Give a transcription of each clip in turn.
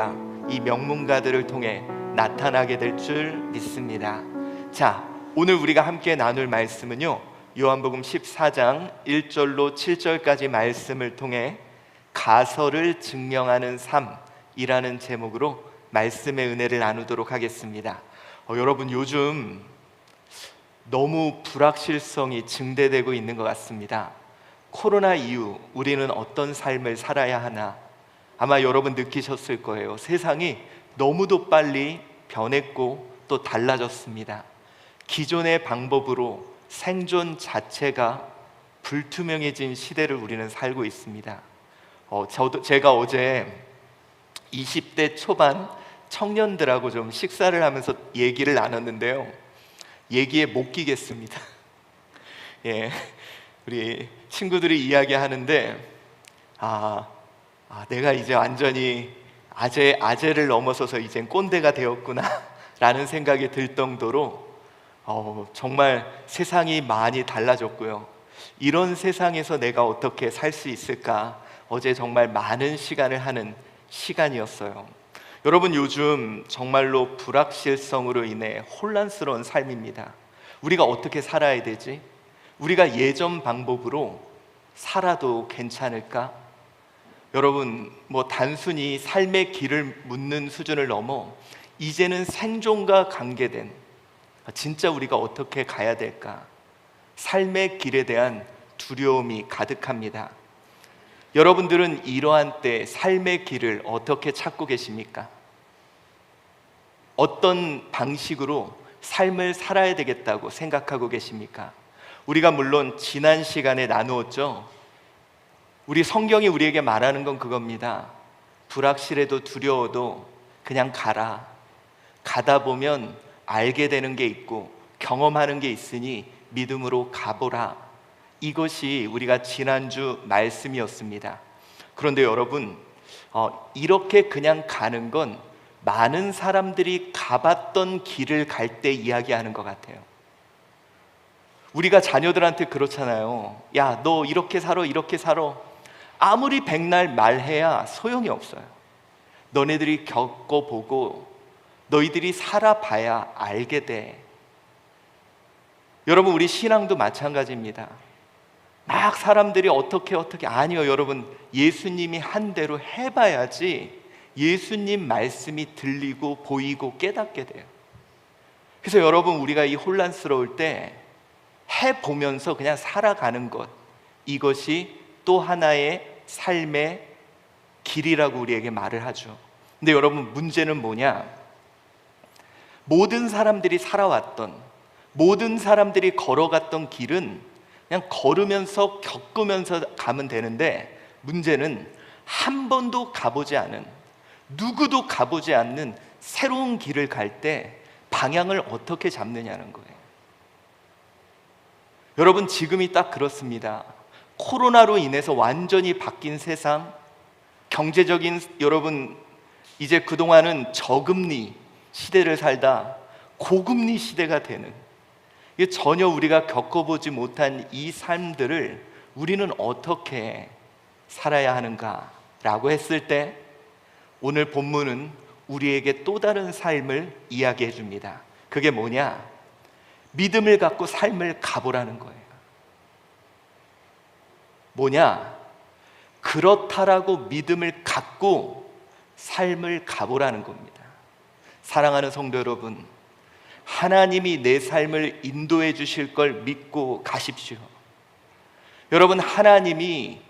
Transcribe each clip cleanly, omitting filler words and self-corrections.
은혜가 이 명문가들을 통해 나타나게 될 줄 믿습니다. 자, 오늘 우리가 함께 나눌 말씀은요, 요한복음 14장 1절로 7절까지 말씀을 통해 가설을 증명하는 삶이라는 제목으로 말씀의 은혜를 나누도록 하겠습니다. 여러분, 요즘 너무 불확실성이 증대되고 있는 것 같습니다. 코로나 이후 우리는 어떤 삶을 살아야 하나? 아마 여러분 느끼셨을 거예요. 세상이 너무도 빨리 변했고 또 달라졌습니다. 기존의 방법으로 생존 자체가 불투명해진 시대를 우리는 살고 있습니다. 제가 어제 20대 초반 청년들하고 좀 식사를 하면서 얘기를 나눴는데요, 얘기에 못 끼겠습니다. 예, 우리 친구들이 이야기하는데 내가 이제 완전히 아재를 넘어서서 이젠 꼰대가 되었구나 라는 생각이 들 정도로 정말 세상이 많이 달라졌고요. 이런 세상에서 내가 어떻게 살 수 있을까? 어제 정말 많은 시간을 하는 시간이었어요. 여러분, 요즘 정말로 불확실성으로 인해 혼란스러운 삶입니다. 우리가 어떻게 살아야 되지? 우리가 예전 방법으로 살아도 괜찮을까? 여러분, 단순히 삶의 길을 묻는 수준을 넘어 이제는 생존과 관계된, 진짜 우리가 어떻게 가야 될까? 삶의 길에 대한 두려움이 가득합니다. 여러분들은 이러한 때 삶의 길을 어떻게 찾고 계십니까? 어떤 방식으로 삶을 살아야 되겠다고 생각하고 계십니까? 우리가 물론 지난 시간에 나누었죠. 우리 성경이 우리에게 말하는 건 그겁니다. 불확실해도 두려워도 그냥 가라. 가다 보면 알게 되는 게 있고 경험하는 게 있으니 믿음으로 가보라. 이것이 우리가 지난주 말씀이었습니다. 그런데 여러분, 이렇게 그냥 가는 건 많은 사람들이 가봤던 길을 갈 때 이야기하는 것 같아요. 우리가 자녀들한테 그렇잖아요. 야, 너 이렇게 살아, 이렇게 살아. 아무리 백날 말해야 소용이 없어요. 너네들이 겪어보고 너희들이 살아봐야 알게 돼. 여러분, 우리 신앙도 마찬가지입니다. 막 사람들이 어떻게 아니요, 여러분, 예수님이 한 대로 해봐야지 예수님 말씀이 들리고 보이고 깨닫게 돼요. 그래서 여러분, 우리가 이 혼란스러울 때 해보면서 그냥 살아가는 것, 이것이 또 하나의 삶의 길이라고 우리에게 말을 하죠. 근데 여러분, 문제는 뭐냐? 모든 사람들이 살아왔던, 모든 사람들이 걸어갔던 길은 그냥 걸으면서 겪으면서 가면 되는데, 문제는 한 번도 가보지 않은, 누구도 가보지 않는 새로운 길을 갈 때 방향을 어떻게 잡느냐는 거예요. 여러분, 지금이 딱 그렇습니다. 코로나로 인해서 완전히 바뀐 세상, 경제적인, 여러분, 이제 그동안은 저금리 시대를 살다 고금리 시대가 되는, 전혀 우리가 겪어보지 못한 이 삶들을 우리는 어떻게 살아야 하는가라고 했을 때, 오늘 본문은 우리에게 또 다른 삶을 이야기해 줍니다. 그게 뭐냐? 믿음을 갖고 삶을 가보라는 거예요. 뭐냐? 그렇다라고 믿음을 갖고 삶을 가보라는 겁니다. 사랑하는 성도 여러분, 하나님이 내 삶을 인도해 주실 걸 믿고 가십시오. 여러분, 하나님이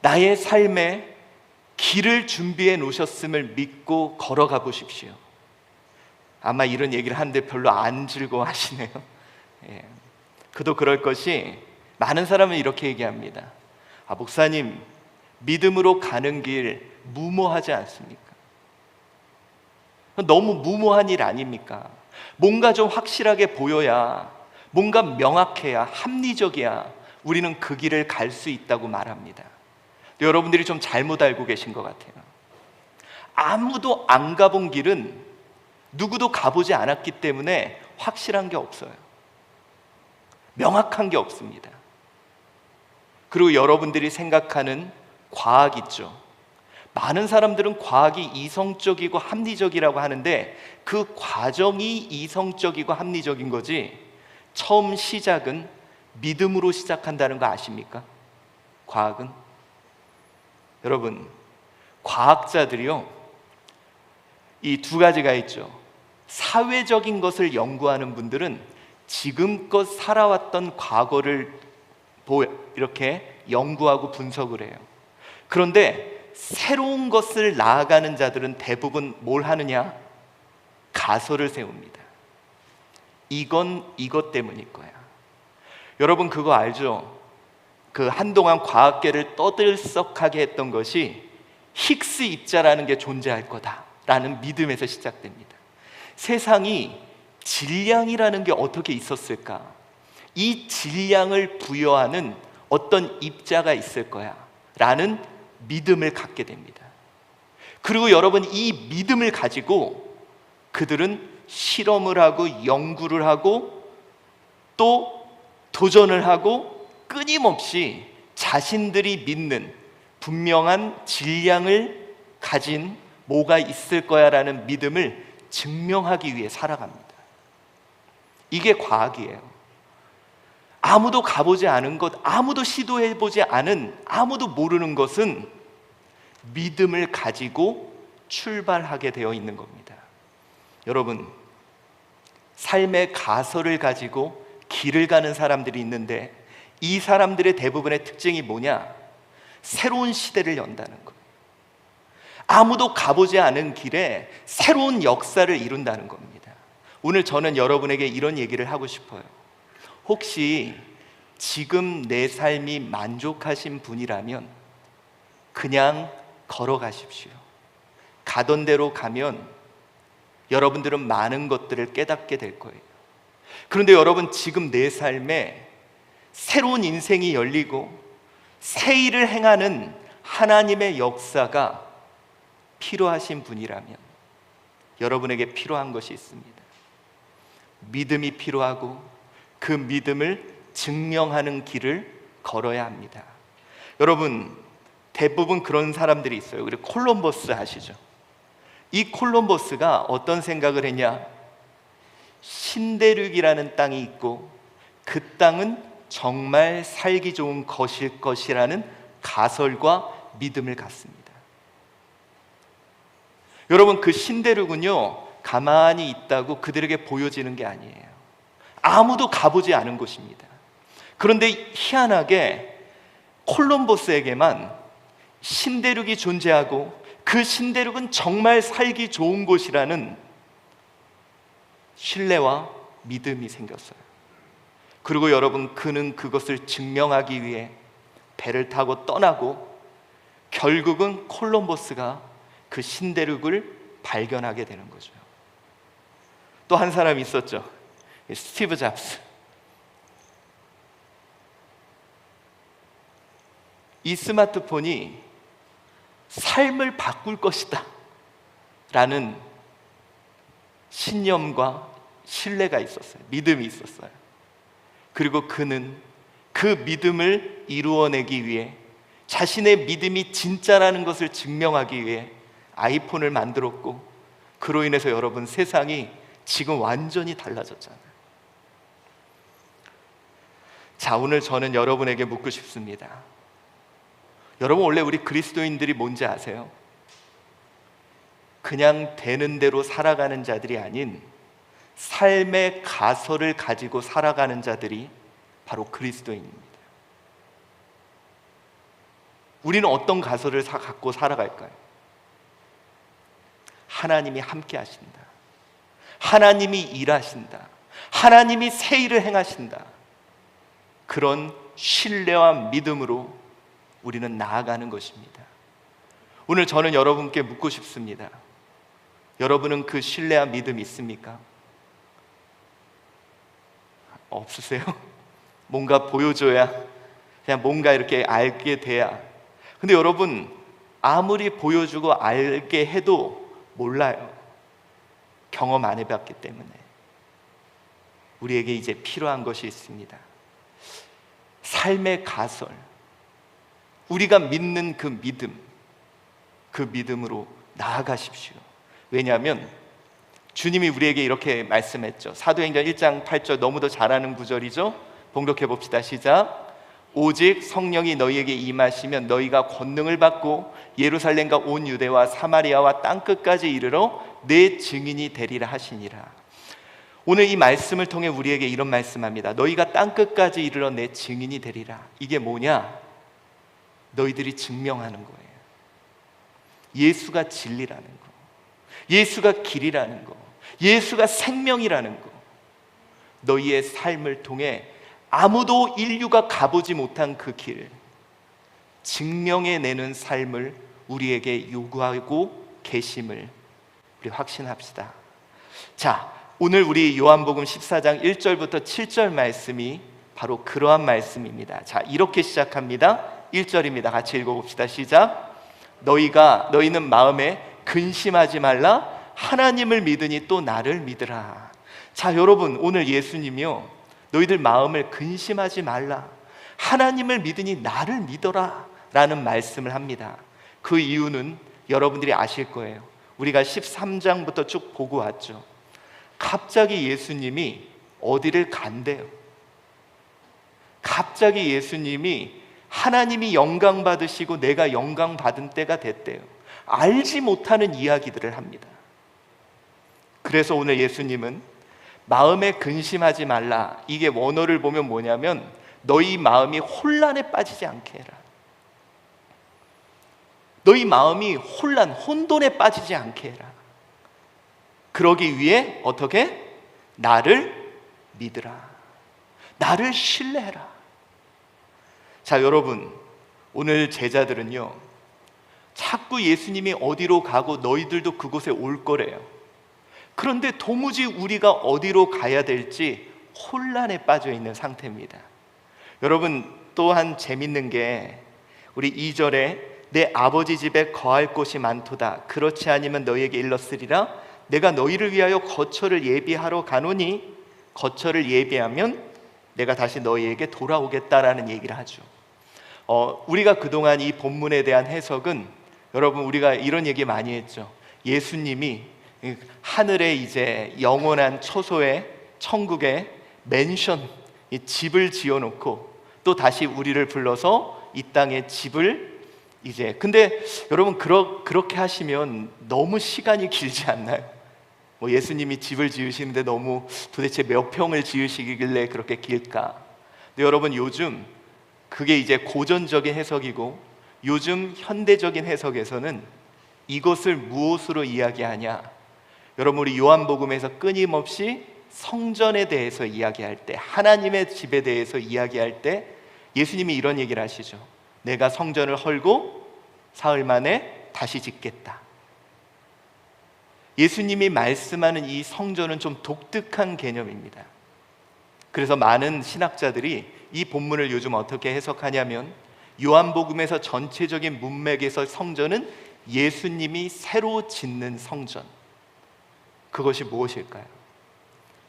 나의 삶에 길을 준비해 놓으셨음을 믿고 걸어가 보십시오. 아마 이런 얘기를 하는데 별로 안 즐거워하시네요. 그도 그럴 것이, 많은 사람은 이렇게 얘기합니다. 목사님, 믿음으로 가는 길 무모하지 않습니까? 너무 무모한 일 아닙니까? 뭔가 좀 확실하게 보여야, 뭔가 명확해야, 합리적이야 우리는 그 길을 갈 수 있다고 말합니다. 여러분들이 좀 잘못 알고 계신 것 같아요. 아무도 안 가본 길은 누구도 가보지 않았기 때문에 확실한 게 없어요. 명확한 게 없습니다. 그리고 여러분들이 생각하는 과학 있죠. 많은 사람들은 과학이 이성적이고 합리적이라고 하는데 그 과정이 이성적이고 합리적인 거지, 처음 시작은 믿음으로 시작한다는 거 아십니까? 과학은. 여러분, 과학자들이요, 이 두 가지가 있죠. 사회적인 것을 연구하는 분들은 지금껏 살아왔던 과거를 이렇게 연구하고 분석을 해요. 그런데 새로운 것을 나아가는 자들은 대부분 뭘 하느냐? 가설을 세웁니다. 이건 이것 때문일 거야. 여러분 그거 알죠? 그 한동안 과학계를 떠들썩하게 했던 것이 히그스 입자라는 게 존재할 거다라는 믿음에서 시작됩니다. 세상이 질량이라는 게 어떻게 있었을까? 이 질량을 부여하는 어떤 입자가 있을 거야 라는 믿음을 갖게 됩니다. 그리고 여러분, 이 믿음을 가지고 그들은 실험을 하고 연구를 하고 또 도전을 하고 끊임없이 자신들이 믿는 분명한 질량을 가진 뭐가 있을 거야 라는 믿음을 증명하기 위해 살아갑니다. 이게 과학이에요. 아무도 가보지 않은 것, 아무도 시도해보지 않은, 아무도 모르는 것은 믿음을 가지고 출발하게 되어 있는 겁니다. 여러분, 삶의 가설을 가지고 길을 가는 사람들이 있는데 이 사람들의 대부분의 특징이 뭐냐? 새로운 시대를 연다는 거예요. 아무도 가보지 않은 길에 새로운 역사를 이룬다는 겁니다. 오늘 저는 여러분에게 이런 얘기를 하고 싶어요. 혹시 지금 내 삶이 만족하신 분이라면 그냥 걸어가십시오. 가던 대로 가면 여러분들은 많은 것들을 깨닫게 될 거예요. 그런데 여러분, 지금 내 삶에 새로운 인생이 열리고 새 일을 행하는 하나님의 역사가 필요하신 분이라면 여러분에게 필요한 것이 있습니다. 믿음이 필요하고 그 믿음을 증명하는 길을 걸어야 합니다. 여러분, 대부분 그런 사람들이 있어요. 그리고 콜럼버스 아시죠? 이 콜럼버스가 어떤 생각을 했냐? 신대륙이라는 땅이 있고 그 땅은 정말 살기 좋은 것일 것이라는 가설과 믿음을 갖습니다. 여러분, 그 신대륙은요, 가만히 있다고 그들에게 보여지는 게 아니에요. 아무도 가보지 않은 곳입니다. 그런데 희한하게 콜럼버스에게만 신대륙이 존재하고 그 신대륙은 정말 살기 좋은 곳이라는 신뢰와 믿음이 생겼어요. 그리고 여러분, 그는 그것을 증명하기 위해 배를 타고 떠나고 결국은 콜럼버스가 그 신대륙을 발견하게 되는 거죠. 또 한 사람이 있었죠. 스티브 잡스. 이 스마트폰이 삶을 바꿀 것이다 라는 신념과 신뢰가 있었어요. 믿음이 있었어요. 그리고 그는 그 믿음을 이루어내기 위해, 자신의 믿음이 진짜라는 것을 증명하기 위해 아이폰을 만들었고, 그로 인해서 여러분, 세상이 지금 완전히 달라졌잖아요. 자, 오늘 저는 여러분에게 묻고 싶습니다. 여러분, 원래 우리 그리스도인들이 뭔지 아세요? 그냥 되는 대로 살아가는 자들이 아닌 삶의 가설을 가지고 살아가는 자들이 바로 그리스도인입니다. 우리는 어떤 가설을 갖고 살아갈까요? 하나님이 함께 하신다. 하나님이 일하신다. 하나님이 새 일을 행하신다. 그런 신뢰와 믿음으로 우리는 나아가는 것입니다. 오늘 저는 여러분께 묻고 싶습니다. 여러분은 그 신뢰와 믿음이 있습니까? 없으세요? 뭔가 보여줘야, 그냥 뭔가 이렇게 알게 돼야. 근데 여러분, 아무리 보여주고 알게 해도 몰라요. 경험 안 해봤기 때문에. 우리에게 이제 필요한 것이 있습니다. 삶의 가설, 우리가 믿는 그 믿음, 그 믿음으로 나아가십시오. 왜냐하면 주님이 우리에게 이렇게 말씀했죠. 사도행전 1장 8절, 너무도 잘 아는 구절이죠. 봉독해 봅시다. 시작. 오직 성령이 너희에게 임하시면 너희가 권능을 받고 예루살렘과 온 유대와 사마리아와 땅끝까지 이르러 내 증인이 되리라 하시니라. 오늘 이 말씀을 통해 우리에게 이런 말씀합니다. 너희가 땅끝까지 이르러 내 증인이 되리라. 이게 뭐냐? 너희들이 증명하는 거예요. 예수가 진리라는 거, 예수가 길이라는 거, 예수가 생명이라는 거. 너희의 삶을 통해 아무도 인류가 가보지 못한 그 길 증명해내는 삶을 우리에게 요구하고 계심을 우리 확신합시다. 자, 오늘 우리 요한복음 14장 1절부터 7절 말씀이 바로 그러한 말씀입니다. 자, 이렇게 시작합니다. 1절입니다. 같이 읽어봅시다. 시작. 너희는 마음에 근심하지 말라. 하나님을 믿으니 또 나를 믿으라. 자, 여러분, 오늘 예수님이요, 너희들 마음을 근심하지 말라, 하나님을 믿으니 나를 믿어라 라는 말씀을 합니다. 그 이유는 여러분들이 아실 거예요. 우리가 13장부터 쭉 보고 왔죠. 갑자기 예수님이 어디를 간대요. 갑자기 예수님이 하나님이 영광 받으시고 내가 영광 받은 때가 됐대요. 알지 못하는 이야기들을 합니다. 그래서 오늘 예수님은 마음에 근심하지 말라, 이게 원어를 보면 뭐냐면 너희 마음이 혼란에 빠지지 않게 해라. 너희 마음이 혼돈에 빠지지 않게 해라. 그러기 위해 어떻게? 나를 믿으라, 나를 신뢰해라. 자, 여러분, 오늘 제자들은요, 자꾸 예수님이 어디로 가고 너희들도 그곳에 올 거래요. 그런데 도무지 우리가 어디로 가야 될지 혼란에 빠져 있는 상태입니다. 여러분, 또한 재밌는 게 우리 2절에 내 아버지 집에 거할 곳이 많도다. 그렇지 아니면 너희에게 일렀으리라. 내가 너희를 위하여 거처를 예비하러 가노니 거처를 예비하면 내가 다시 너희에게 돌아오겠다라는 얘기를 하죠. 우리가 그동안 이 본문에 대한 해석은, 여러분, 우리가 이런 얘기 많이 했죠. 예수님이 하늘에 이제 영원한 초소의 천국에 맨션, 집을 지어놓고 또 다시 우리를 불러서 이 땅에 집을 이제, 근데 여러분, 그렇게 하시면 너무 시간이 길지 않나요? 예수님이 집을 지으시는데 너무 도대체 몇 평을 지으시길래 그렇게 길까? 근데 여러분, 요즘 그게 이제 고전적인 해석이고, 요즘 현대적인 해석에서는 이것을 무엇으로 이야기하냐? 여러분, 우리 요한복음에서 끊임없이 성전에 대해서 이야기할 때, 하나님의 집에 대해서 이야기할 때 예수님이 이런 얘기를 하시죠. 내가 성전을 헐고 사흘 만에 다시 짓겠다. 예수님이 말씀하는 이 성전은 좀 독특한 개념입니다. 그래서 많은 신학자들이 이 본문을 요즘 어떻게 해석하냐면, 요한복음에서 전체적인 문맥에서 성전은 예수님이 새로 짓는 성전, 그것이 무엇일까요?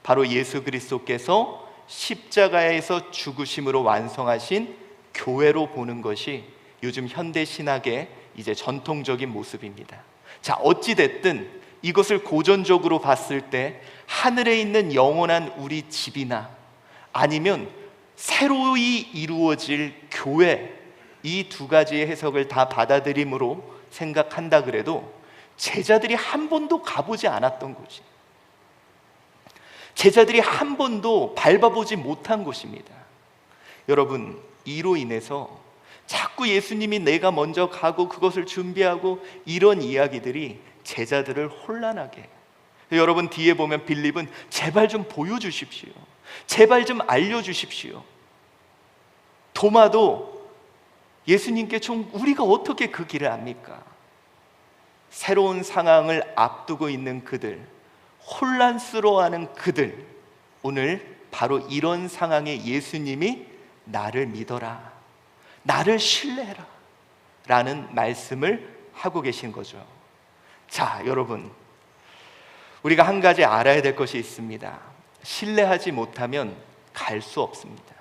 바로 예수 그리스도께서 십자가에서 죽으심으로 완성하신 교회로 보는 것이 요즘 현대 신학의 이제 전통적인 모습입니다. 자, 어찌됐든 이것을 고전적으로 봤을 때 하늘에 있는 영원한 우리 집이나 아니면 새로이 이루어질 교회, 이 두 가지의 해석을 다 받아들임으로 생각한다 그래도 제자들이 한 번도 가보지 않았던 곳이, 제자들이 한 번도 밟아보지 못한 곳입니다. 여러분, 이로 인해서 자꾸 예수님이 내가 먼저 가고 그것을 준비하고 이런 이야기들이 제자들을 혼란하게 해요. 여러분, 뒤에 보면 빌립은 제발 좀 보여주십시오, 제발 좀 알려주십시오. 도마도 예수님께 좀 우리가 어떻게 그 길을 압니까? 새로운 상황을 앞두고 있는 그들, 혼란스러워하는 그들, 오늘 바로 이런 상황에 예수님이 나를 믿어라, 나를 신뢰해라 라는 말씀을 하고 계신 거죠. 자, 여러분, 우리가 한 가지 알아야 될 것이 있습니다. 신뢰하지 못하면 갈 수 없습니다.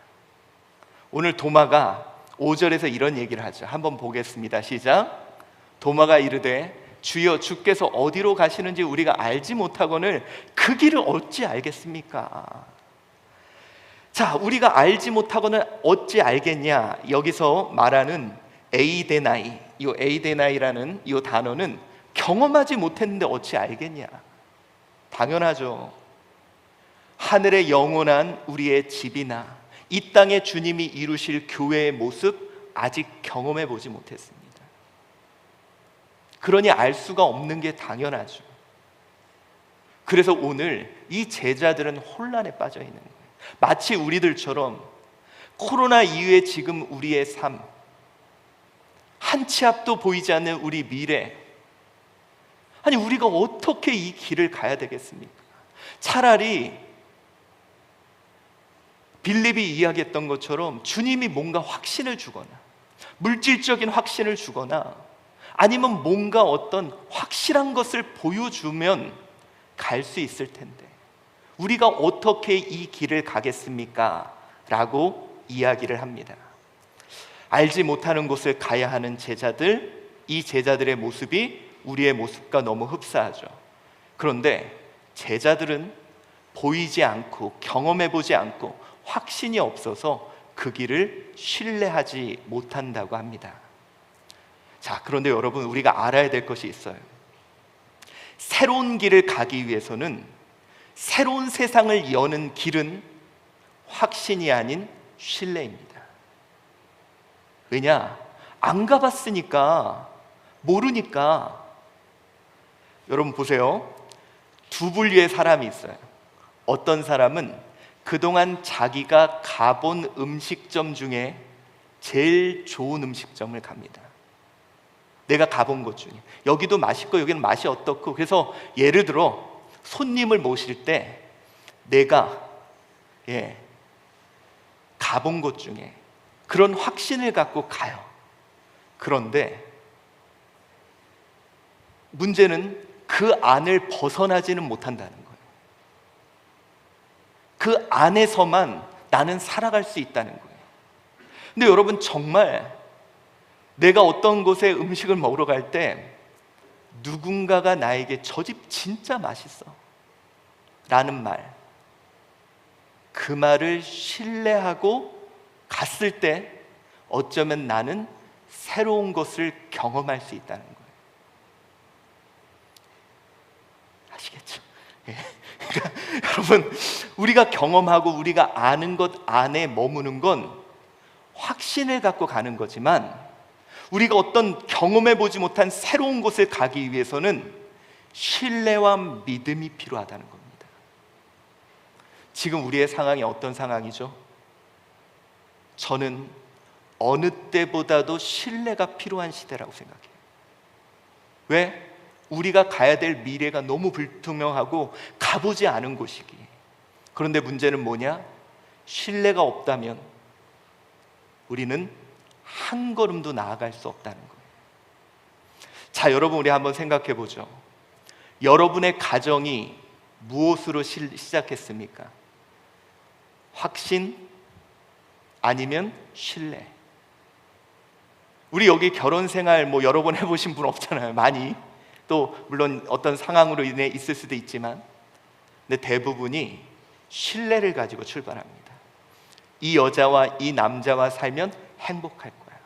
오늘 도마가 5절에서 이런 얘기를 하죠. 한번 보겠습니다. 시작. 도마가 이르되 주여 주께서 어디로 가시는지 우리가 알지 못하거늘 그 길을 어찌 알겠습니까? 자, 우리가 알지 못하고는 어찌 알겠냐? 여기서 말하는 에이데나이, 이 에이데나이라는 이 단어는 경험하지 못했는데 어찌 알겠냐? 당연하죠. 하늘의 영원한 우리의 집이나 이 땅에 주님이 이루실 교회의 모습 아직 경험해 보지 못했습니다. 그러니 알 수가 없는 게 당연하죠. 그래서 오늘 이 제자들은 혼란에 빠져 있는 거예요. 마치 우리들처럼 코로나 이후에 지금 우리의 삶, 한 치 앞도 보이지 않는 우리 미래, 아니 우리가 어떻게 이 길을 가야 되겠습니까? 차라리 빌립이 이야기했던 것처럼 주님이 뭔가 확신을 주거나 물질적인 확신을 주거나 아니면 뭔가 어떤 확실한 것을 보여주면 갈 수 있을 텐데 우리가 어떻게 이 길을 가겠습니까? 라고 이야기를 합니다. 알지 못하는 곳을 가야 하는 제자들, 이 제자들의 모습이 우리의 모습과 너무 흡사하죠. 그런데 제자들은 보이지 않고 경험해보지 않고 확신이 없어서 그 길을 신뢰하지 못한다고 합니다. 자, 그런데 여러분, 우리가 알아야 될 것이 있어요. 새로운 길을 가기 위해서는, 새로운 세상을 여는 길은 확신이 아닌 신뢰입니다. 왜냐? 안 가봤으니까, 모르니까. 여러분 보세요. 두 부류의 사람이 있어요. 어떤 사람은 그동안 자기가 가본 음식점 중에 제일 좋은 음식점을 갑니다. 내가 가본 곳 중에 여기도 맛있고 여기는 맛이 어떻고, 그래서 예를 들어 손님을 모실 때 내가 가본 곳 중에 그런 확신을 갖고 가요. 그런데 문제는 그 안을 벗어나지는 못한다는 거예요. 그 안에서만 나는 살아갈 수 있다는 거예요. 근데 여러분, 정말 내가 어떤 곳에 음식을 먹으러 갈 때 누군가가 나에게 저 집 진짜 맛있어 라는 말, 그 말을 신뢰하고 갔을 때 어쩌면 나는 새로운 것을 경험할 수 있다는 거예요. 아시겠죠? 그러니까 여러분, 우리가 경험하고 우리가 아는 것 안에 머무는 건 확신을 갖고 가는 거지만, 우리가 어떤 경험해보지 못한 새로운 곳을 가기 위해서는 신뢰와 믿음이 필요하다는 겁니다. 지금 우리의 상황이 어떤 상황이죠? 저는 어느 때보다도 신뢰가 필요한 시대라고 생각해요. 왜? 우리가 가야 될 미래가 너무 불투명하고 가보지 않은 곳이기에. 그런데 문제는 뭐냐? 신뢰가 없다면 우리는 한 걸음도 나아갈 수 없다는 거예요. 자, 여러분, 우리 한번 생각해 보죠. 여러분의 가정이 무엇으로 시작했습니까? 확신 아니면 신뢰? 우리 여기 결혼 생활 여러 번 해보신 분 없잖아요. 많이. 또 물론 어떤 상황으로 인해 있을 수도 있지만, 근데 대부분이 신뢰를 가지고 출발합니다. 이 여자와 이 남자와 살면 행복할 거야.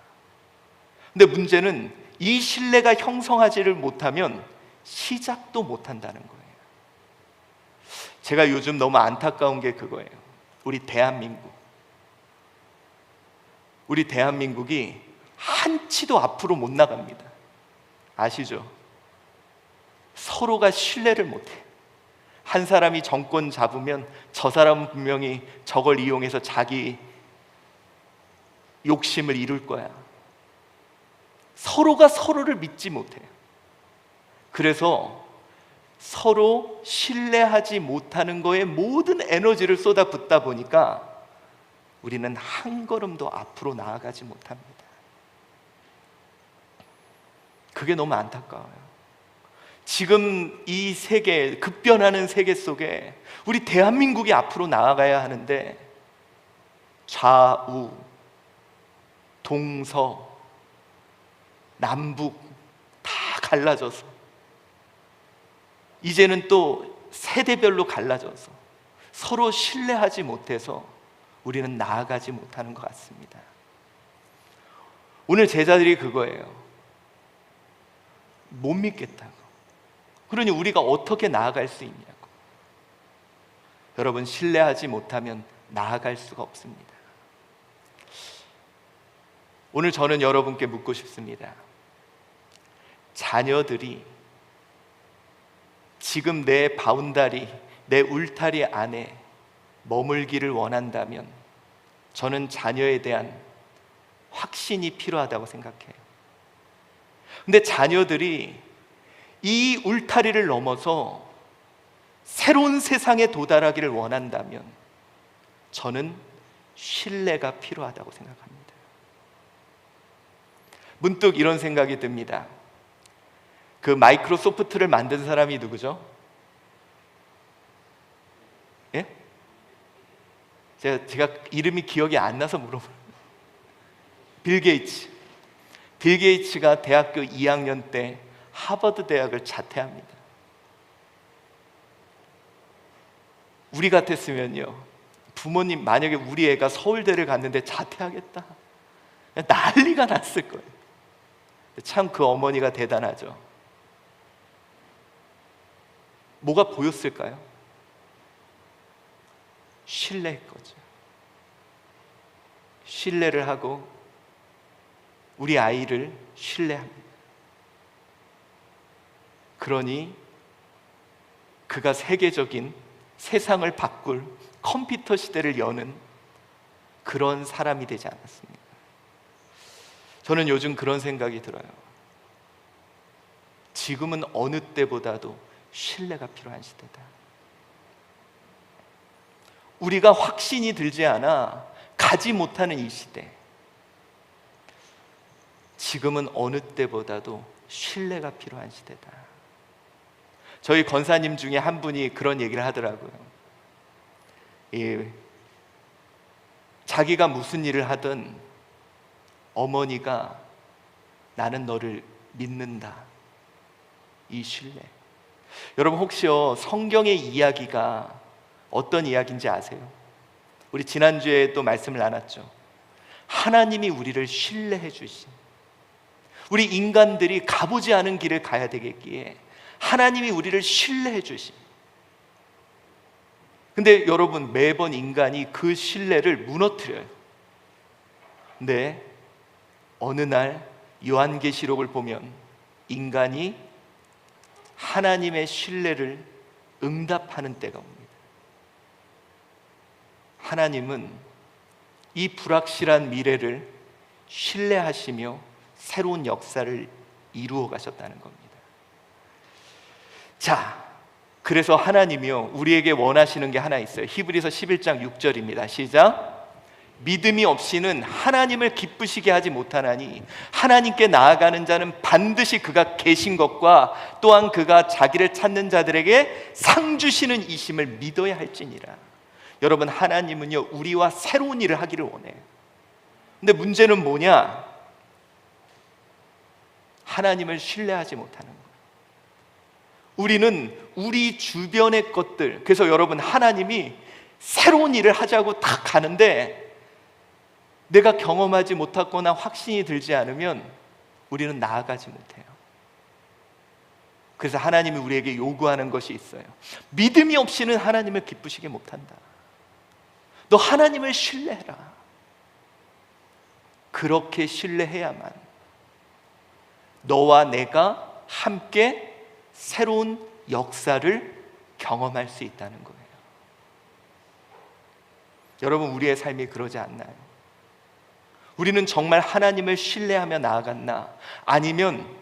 근데 문제는 이 신뢰가 형성하지를 못하면 시작도 못한다는 거예요. 제가 요즘 너무 안타까운 게 그거예요. 우리 대한민국이 한 치도 앞으로 못 나갑니다. 아시죠? 서로가 신뢰를 못해요. 한 사람이 정권 잡으면 저 사람은 분명히 저걸 이용해서 자기 욕심을 이룰 거야. 서로가 서로를 믿지 못해요. 그래서 서로 신뢰하지 못하는 거에 모든 에너지를 쏟아붓다 보니까 우리는 한 걸음도 앞으로 나아가지 못합니다. 그게 너무 안타까워요. 지금 이 세계, 급변하는 세계 속에 우리 대한민국이 앞으로 나아가야 하는데 좌우, 동서, 남북 다 갈라져서, 이제는 또 세대별로 갈라져서 서로 신뢰하지 못해서 우리는 나아가지 못하는 것 같습니다. 오늘 제자들이 그거예요. 못 믿겠다고. 그러니 우리가 어떻게 나아갈 수 있냐고. 여러분, 신뢰하지 못하면 나아갈 수가 없습니다. 오늘 저는 여러분께 묻고 싶습니다. 자녀들이 지금 내 바운다리, 내 울타리 안에 머물기를 원한다면 저는 자녀에 대한 확신이 필요하다고 생각해요. 근데 자녀들이 이 울타리를 넘어서 새로운 세상에 도달하기를 원한다면 저는 신뢰가 필요하다고 생각합니다. 문득 이런 생각이 듭니다. 그 마이크로소프트를 만든 사람이 누구죠? 예? 제가 이름이 기억이 안 나서 물어봐요. 빌 게이츠. 빌 게이츠가 대학교 2학년 때 하버드 대학을 자퇴합니다. 우리 같았으면요, 부모님 만약에 우리 애가 서울대를 갔는데 자퇴하겠다, 난리가 났을 거예요. 참 그 어머니가 대단하죠. 뭐가 보였을까요? 신뢰의 거죠. 신뢰를 하고 우리 아이를 신뢰합니다. 그러니 그가 세계적인 세상을 바꿀 컴퓨터 시대를 여는 그런 사람이 되지 않았습니까? 저는 요즘 그런 생각이 들어요. 지금은 어느 때보다도 신뢰가 필요한 시대다. 우리가 확신이 들지 않아 가지 못하는 이 시대, 지금은 어느 때보다도 신뢰가 필요한 시대다. 저희 권사님 중에 한 분이 그런 얘기를 하더라고요. 자기가 무슨 일을 하든 어머니가 나는 너를 믿는다, 이 신뢰. 여러분, 혹시요 성경의 이야기가 어떤 이야기인지 아세요? 우리 지난주에 또 말씀을 나눴죠. 하나님이 우리를 신뢰해 주신, 우리 인간들이 가보지 않은 길을 가야 되겠기에 하나님이 우리를 신뢰해 주신. 근데 여러분, 매번 인간이 그 신뢰를 무너뜨려요. 근데 어느 날 요한계시록을 보면 인간이 하나님의 신뢰를 응답하는 때가 옵니다. 하나님은 이 불확실한 미래를 신뢰하시며 새로운 역사를 이루어 가셨다는 겁니다. 자, 그래서 하나님이요 우리에게 원하시는 게 하나 있어요. 히브리서 11장 6절입니다. 시작. 믿음이 없이는 하나님을 기쁘시게 하지 못하나니 하나님께 나아가는 자는 반드시 그가 계신 것과 또한 그가 자기를 찾는 자들에게 상 주시는 이심을 믿어야 할지니라. 여러분, 하나님은요 우리와 새로운 일을 하기를 원해요. 근데 문제는 뭐냐? 하나님을 신뢰하지 못하는 거예요. 우리는 우리 주변의 것들, 그래서 여러분, 하나님이 새로운 일을 하자고 딱 가는데 내가 경험하지 못하거나 확신이 들지 않으면 우리는 나아가지 못해요. 그래서 하나님이 우리에게 요구하는 것이 있어요. 믿음이 없이는 하나님을 기쁘시게 못한다. 너 하나님을 신뢰해라. 그렇게 신뢰해야만 너와 내가 함께 새로운 역사를 경험할 수 있다는 거예요. 여러분, 우리의 삶이 그러지 않나요? 우리는 정말 하나님을 신뢰하며 나아갔나? 아니면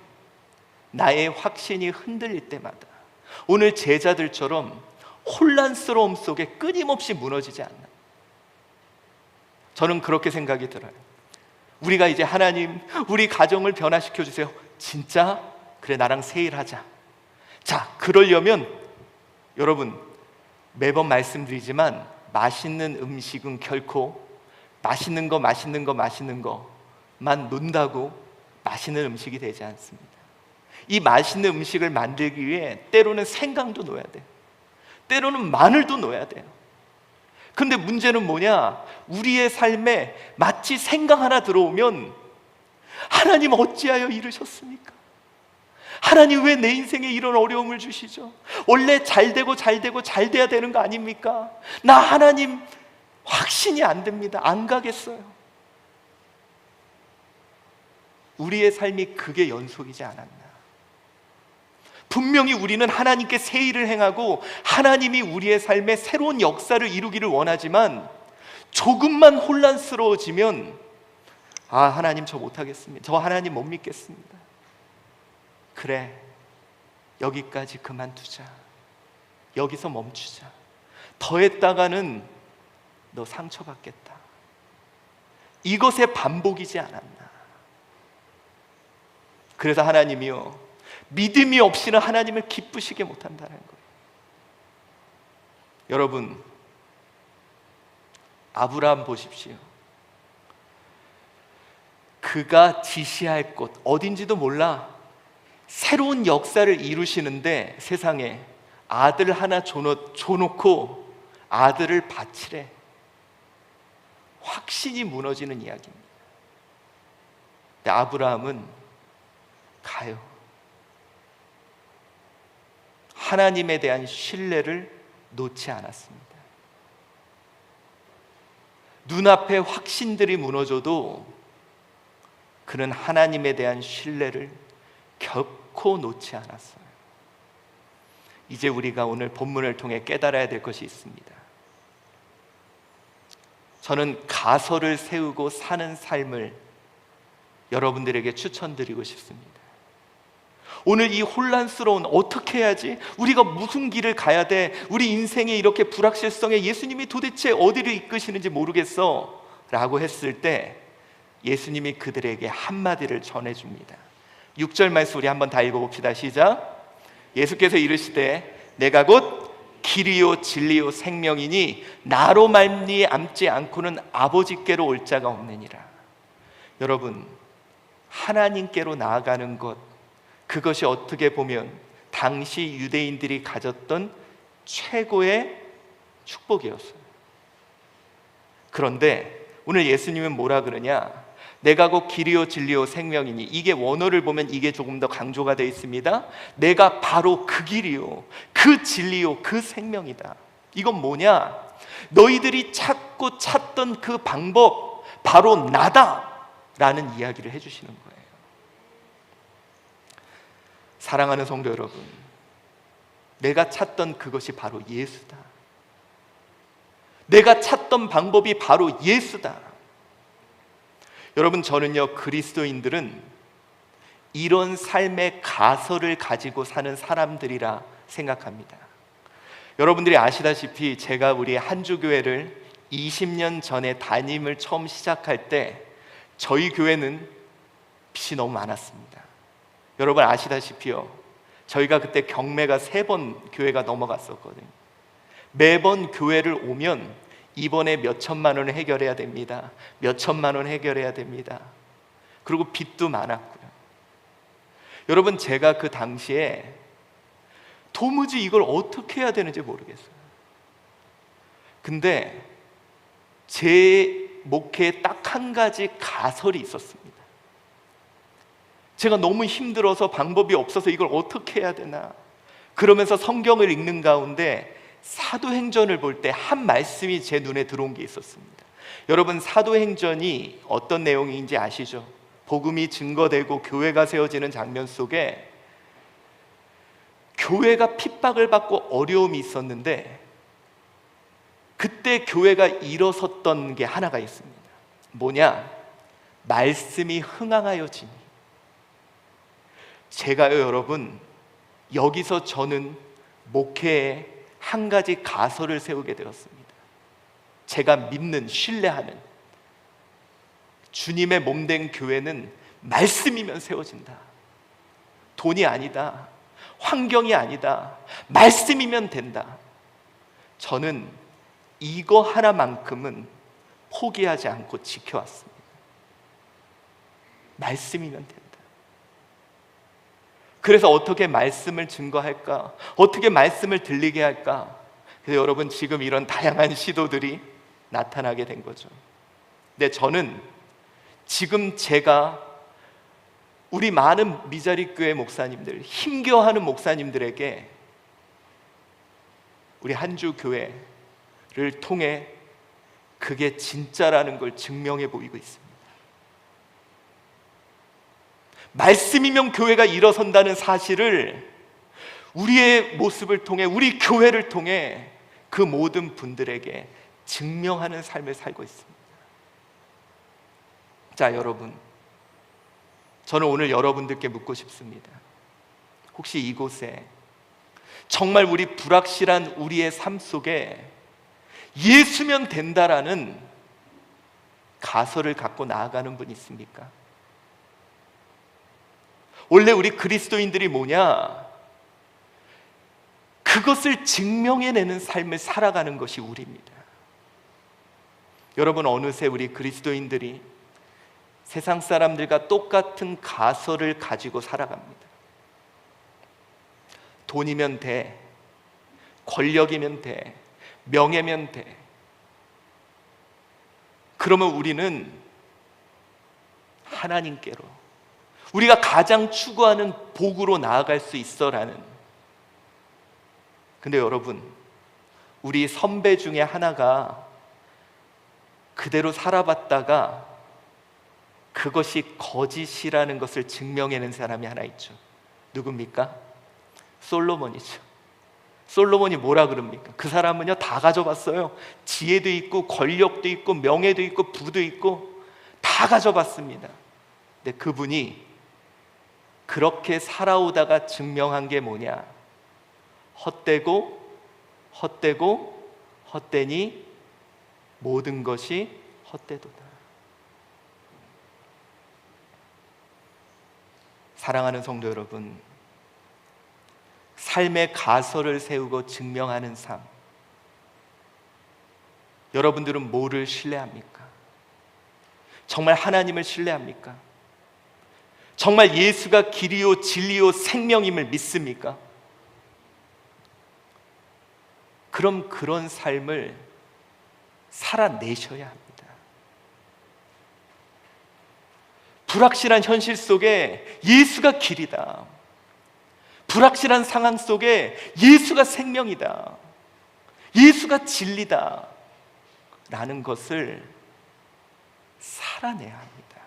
나의 확신이 흔들릴 때마다 오늘 제자들처럼 혼란스러움 속에 끊임없이 무너지지 않나? 저는 그렇게 생각이 들어요. 우리가 이제 하나님, 우리 가정을 변화시켜 주세요. 진짜? 그래, 나랑 세일하자. 자, 그러려면 여러분, 매번 말씀드리지만 맛있는 음식은 결코 맛있는 것만 논다고 맛있는 음식이 되지 않습니다. 이 맛있는 음식을 만들기 위해 때로는 생강도 넣어야 돼요. 때로는 마늘도 넣어야 돼요. 근데 문제는 뭐냐? 우리의 삶에 마치 생강 하나 들어오면 하나님 어찌하여 이러셨습니까? 하나님 왜 내 인생에 이런 어려움을 주시죠? 원래 잘 되고 잘 되고 잘 돼야 되는 거 아닙니까? 나 하나님 확신이 안 됩니다. 안 가겠어요. 우리의 삶이 그게 연속이지 않았나? 분명히 우리는 하나님께 새 일을 행하고 하나님이 우리의 삶에 새로운 역사를 이루기를 원하지만 조금만 혼란스러워지면 하나님 저 못하겠습니다. 저 하나님 못 믿겠습니다. 그래, 여기까지 그만두자. 여기서 멈추자. 더 했다가는 너 상처받겠다. 이것의 반복이지 않았나? 그래서 하나님이요, 믿음이 없이는 하나님을 기쁘시게 못한다는 거예요. 여러분, 아브라함 보십시오. 그가 지시할 곳 어딘지도 몰라. 새로운 역사를 이루시는데 세상에 아들 하나 줘놓고 아들을 바치래. 확신이 무너지는 이야기입니다. 근데 아브라함은 가요. 하나님에 대한 신뢰를 놓지 않았습니다. 눈앞에 확신들이 무너져도 그는 하나님에 대한 신뢰를 결코 놓지 않았어요. 이제 우리가 오늘 본문을 통해 깨달아야 될 것이 있습니다. 저는 가설을 세우고 사는 삶을 여러분들에게 추천드리고 싶습니다. 오늘 이 혼란스러운 어떻게 해야지? 우리가 무슨 길을 가야 돼? 우리 인생에 이렇게 불확실성에 예수님이 도대체 어디를 이끄시는지 모르겠어 라고 했을 때 예수님이 그들에게 한마디를 전해줍니다. 6절 말씀 우리 한번 다 읽어봅시다. 시작. 예수께서 이르시되 내가 곧 길이요 진리요 생명이니 나로 말미암지 않고는 아버지께로 올 자가 없느니라. 여러분, 하나님께로 나아가는 것, 그것이 어떻게 보면 당시 유대인들이 가졌던 최고의 축복이었어요. 그런데 오늘 예수님은 뭐라 그러냐? 내가 곧 길이요 진리요 생명이니, 이게 원어를 보면 이게 조금 더 강조가 되어 있습니다. 내가 바로 그 길이요 그 진리요 그 생명이다. 이건 뭐냐? 너희들이 찾던 그 방법 바로 나다 라는 이야기를 해주시는 거예요. 사랑하는 성도 여러분, 내가 찾던 그것이 바로 예수다. 내가 찾던 방법이 바로 예수다. 여러분, 저는요, 그리스도인들은 이런 삶의 가설을 가지고 사는 사람들이라 생각합니다. 여러분들이 아시다시피 제가 우리 한주교회를 20년 전에 담임을 처음 시작할 때 저희 교회는 빚이 너무 많았습니다. 여러분 아시다시피요, 저희가 그때 경매가 3번 교회가 넘어갔었거든요. 매번 교회를 오면 이번에 몇 천만 원을 해결해야 됩니다. 몇 천만 원 해결해야 됩니다. 그리고 빚도 많았고요. 여러분, 제가 그 당시에 도무지 이걸 어떻게 해야 되는지 모르겠어요. 근데 제 목회에 딱 한 가지 가설이 있었습니다. 제가 너무 힘들어서 방법이 없어서 이걸 어떻게 해야 되나, 그러면서 성경을 읽는 가운데 사도행전을 볼 때 한 말씀이 제 눈에 들어온 게 있었습니다. 여러분, 사도행전이 어떤 내용인지 아시죠? 복음이 증거되고 교회가 세워지는 장면 속에 교회가 핍박을 받고 어려움이 있었는데 그때 교회가 일어섰던 게 하나가 있습니다. 뭐냐? 말씀이 흥황하여지니. 제가요, 여러분, 여기서 저는 목회에 한 가지 가설을 세우게 되었습니다. 제가 믿는, 신뢰하는 주님의 몸된 교회는 말씀이면 세워진다. 돈이 아니다. 환경이 아니다. 말씀이면 된다. 저는 이거 하나만큼은 포기하지 않고 지켜왔습니다. 말씀이면 된다. 그래서 어떻게 말씀을 증거할까? 어떻게 말씀을 들리게 할까? 그래서 여러분, 지금 이런 다양한 시도들이 나타나게 된 거죠. 근데 저는 지금 제가 우리 많은 미자립 교회 목사님들, 힘겨워하는 목사님들에게 우리 한주 교회를 통해 그게 진짜라는 걸 증명해 보이고 있습니다. 말씀이면 교회가 일어선다는 사실을 우리의 모습을 통해, 우리 교회를 통해 그 모든 분들에게 증명하는 삶을 살고 있습니다. 자, 여러분, 저는 오늘 여러분들께 묻고 싶습니다. 혹시 이곳에 정말 우리 불확실한 우리의 삶 속에 예수면 된다라는 가설을 갖고 나아가는 분 있습니까? 원래 우리 그리스도인들이 뭐냐? 그것을 증명해내는 삶을 살아가는 것이 우리입니다. 여러분, 어느새 우리 그리스도인들이 세상 사람들과 똑같은 가설을 가지고 살아갑니다. 돈이면 돼, 권력이면 돼, 명예면 돼. 그러면 우리는 하나님께로, 우리가 가장 추구하는 복으로 나아갈 수 있어라는. 근데 여러분, 우리 선배 중에 하나가 그대로 살아봤다가 그것이 거짓이라는 것을 증명해낸 사람이 하나 있죠. 누굽니까? 솔로몬이죠. 솔로몬이 뭐라 그럽니까? 그 사람은요, 다 가져봤어요. 지혜도 있고 권력도 있고 명예도 있고 부도 있고 다 가져봤습니다. 근데 그분이 그렇게 살아오다가 증명한 게 뭐냐? 헛되고 헛되고 헛되니 모든 것이 헛되도다. 사랑하는 성도 여러분, 삶의 가설을 세우고 증명하는 삶, 여러분들은 뭐를 신뢰합니까? 정말 하나님을 신뢰합니까? 정말 예수가 길이요 진리요 생명임을 믿습니까? 그럼 그런 삶을 살아내셔야 합니다. 불확실한 현실 속에 예수가 길이다. 불확실한 상황 속에 예수가 생명이다. 예수가 진리다. 라는 것을 살아내야 합니다.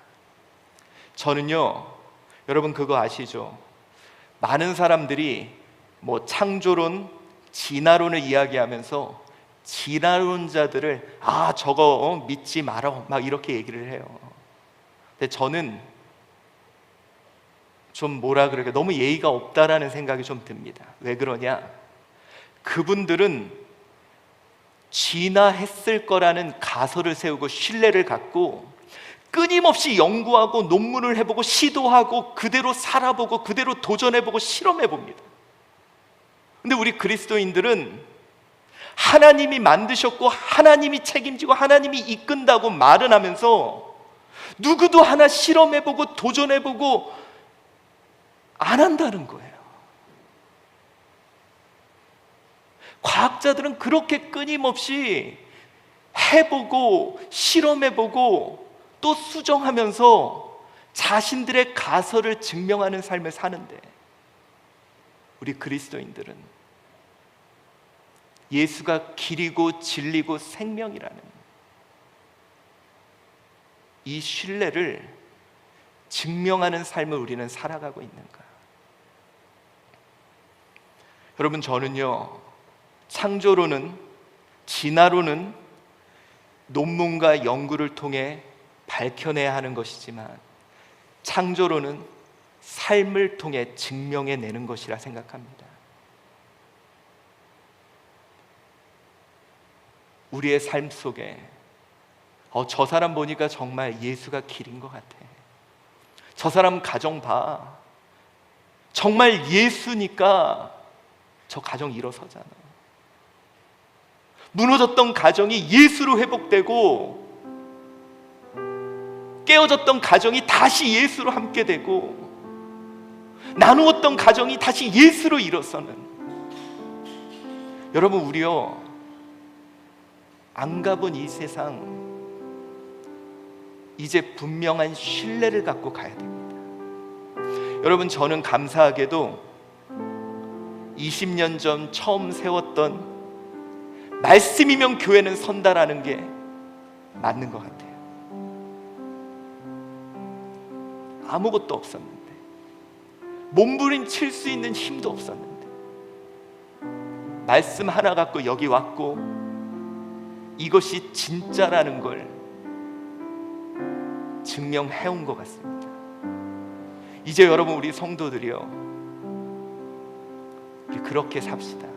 저는요, 여러분 그거 아시죠? 많은 사람들이 뭐 창조론, 진화론을 이야기하면서 진화론자들을 저거 믿지 마라 막 이렇게 얘기를 해요. 근데 저는 좀 뭐라 그럴까, 너무 예의가 없다라는 생각이 좀 듭니다. 왜 그러냐? 그분들은 진화했을 거라는 가설을 세우고 신뢰를 갖고 끊임없이 연구하고 논문을 해보고 시도하고 그대로 살아보고 그대로 도전해보고 실험해봅니다. 근데 우리 그리스도인들은 하나님이 만드셨고 하나님이 책임지고 하나님이 이끈다고 말은 하면서 누구도 하나 실험해보고 도전해보고 안 한다는 거예요. 과학자들은 그렇게 끊임없이 해보고 실험해보고 또 수정하면서 자신들의 가설을 증명하는 삶을 사는데, 우리 그리스도인들은 예수가 길이고 진리고 생명이라는 이 신뢰를 증명하는 삶을 우리는 살아가고 있는가? 여러분, 저는요, 창조론은, 진화론은 논문과 연구를 통해 밝혀내야 하는 것이지만 창조론은 삶을 통해 증명해내는 것이라 생각합니다. 우리의 삶 속에 저 사람 보니까 정말 예수가 길인 것 같아. 저 사람 가정 봐. 정말 예수니까 저 가정 일어서잖아. 무너졌던 가정이 예수로 회복되고 깨어졌던 가정이 다시 예수로 함께 되고 나누었던 가정이 다시 예수로 일어서는. 여러분, 우리요 안 가본 이 세상 이제 분명한 신뢰를 갖고 가야 됩니다. 여러분, 저는 감사하게도 20년 전 처음 세웠던 말씀이면 교회는 선다라는 게 맞는 것 같아요. 아무것도 없었는데, 몸부림칠 수 있는 힘도 없었는데, 말씀 하나 갖고 여기 왔고 이것이 진짜라는 걸 증명해온 것 같습니다. 이제 여러분, 우리 성도들이요, 우리 그렇게 삽시다.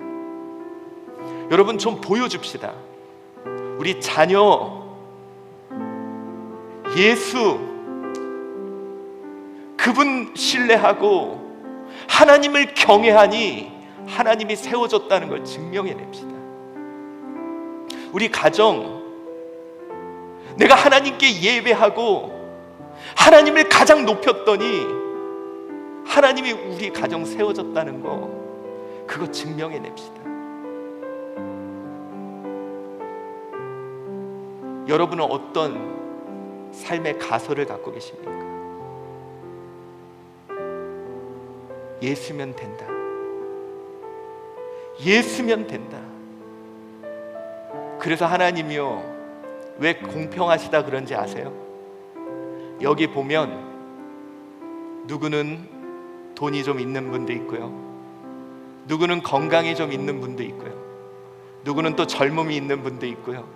여러분, 좀 보여줍시다. 우리 자녀 예수, 그분 신뢰하고 하나님을 경외하니 하나님이 세워줬다는 걸 증명해냅시다. 우리 가정, 내가 하나님께 예배하고 하나님을 가장 높였더니 하나님이 우리 가정 세워졌다는 거, 그거 증명해냅시다. 여러분은 어떤 삶의 가설을 갖고 계십니까? 예수면 된다. 예수면 된다. 그래서 하나님이요, 왜 공평하시다 그런지 아세요? 여기 보면 누구는 돈이 좀 있는 분도 있고요, 누구는 건강이 좀 있는 분도 있고요, 누구는 또 젊음이 있는 분도 있고요.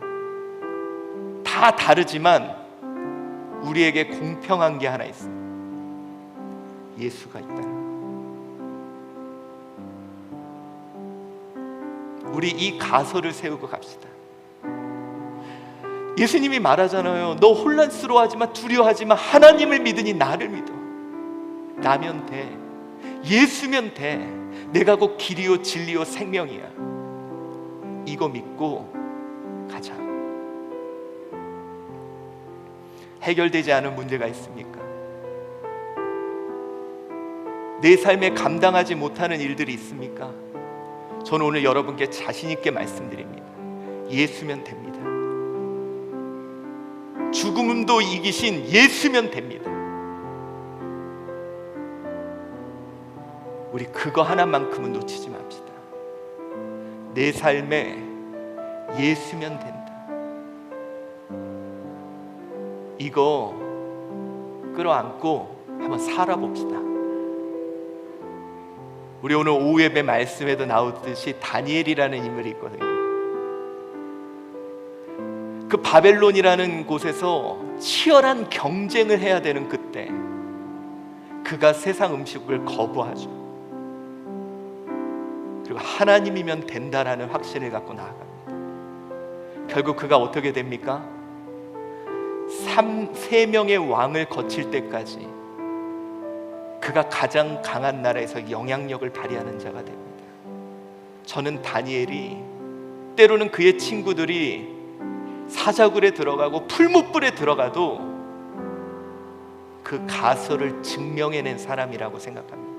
다 다르지만 우리에게 공평한 게 하나 있습니다. 예수가 있다. 우리 이 가설을 세우고 갑시다. 예수님이 말하잖아요. 너 혼란스러워하지마, 두려워하지마, 하나님을 믿으니 나를 믿어. 나면 돼. 예수면 돼. 내가 곧 길이요 진리요 생명이야. 이거 믿고 가자. 해결되지 않은 문제가 있습니까? 내 삶에 감당하지 못하는 일들이 있습니까? 저는 오늘 여러분께 자신 있게 말씀드립니다. 예수면 됩니다. 죽음도 이기신 예수면 됩니다. 우리 그거 하나만큼은 놓치지 맙시다. 내 삶에 예수면 된다. 이거 끌어안고 한번 살아봅시다. 우리 오늘 오후 예배 말씀에도 나오듯이 다니엘이라는 인물이 있거든요. 그 바벨론이라는 곳에서 치열한 경쟁을 해야 되는 그때 그가 세상 음식을 거부하죠. 그리고 하나님이면 된다라는 확신을 갖고 나아갑니다. 결국 그가 어떻게 됩니까? 3명의 왕을 거칠 때까지 그가 가장 강한 나라에서 영향력을 발휘하는 자가 됩니다. 저는 다니엘이 때로는 그의 친구들이 사자굴에 들어가고 풀무불에 들어가도 그 가설을 증명해낸 사람이라고 생각합니다.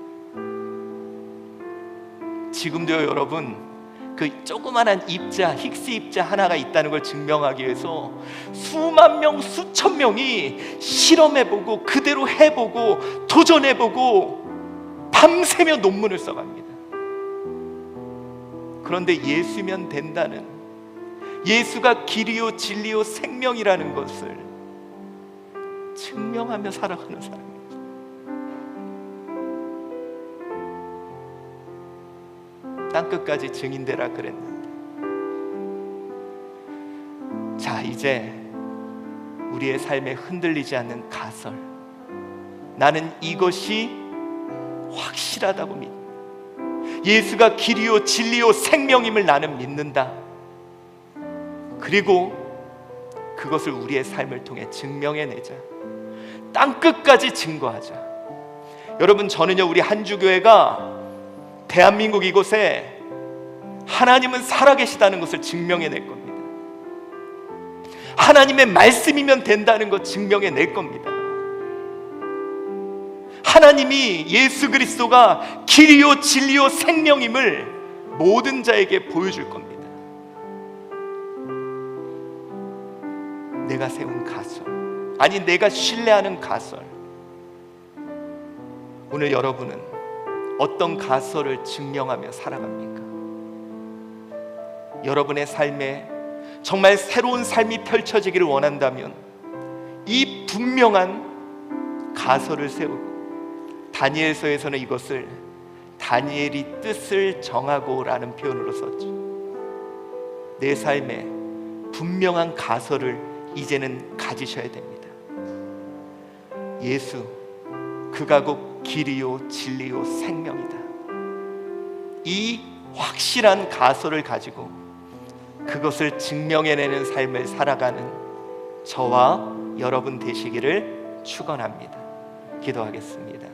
지금도요, 여러분, 그 조그만한 입자, 힉스 입자 하나가 있다는 걸 증명하기 위해서 수만 명, 수천 명이 실험해보고 그대로 해보고 도전해보고 밤새며 논문을 써갑니다. 그런데 예수면 된다는, 예수가 길이요 진리요 생명이라는 것을 증명하며 살아가는 사람입니다. 땅끝까지 증인되라 그랬는데, 자, 이제 우리의 삶에 흔들리지 않는 가설, 나는 이것이 확실하다고 믿는다. 예수가 길이요 진리요 생명임을 나는 믿는다. 그리고 그것을 우리의 삶을 통해 증명해내자. 땅끝까지 증거하자. 여러분, 저는요, 우리 한주교회가 대한민국 이곳에 하나님은 살아계시다는 것을 증명해낼 겁니다. 하나님의 말씀이면 된다는 것 증명해낼 겁니다. 하나님이 예수 그리스도가 길이요 진리요 생명임을 모든 자에게 보여줄 겁니다. 내가 세운 가설, 아니 내가 신뢰하는 가설. 오늘 여러분은 어떤 가설을 증명하며 살아갑니까? 여러분의 삶에 정말 새로운 삶이 펼쳐지기를 원한다면 이 분명한 가설을 세우고, 다니엘서에서는 이것을 다니엘이 뜻을 정하고 라는 표현으로 썼죠. 내 삶에 분명한 가설을 이제는 가지셔야 됩니다. 예수, 그가 곧 길이요 진리요 생명이다. 이 확실한 가설을 가지고 그것을 증명해내는 삶을 살아가는 저와 여러분 되시기를 축원합니다. 기도하겠습니다.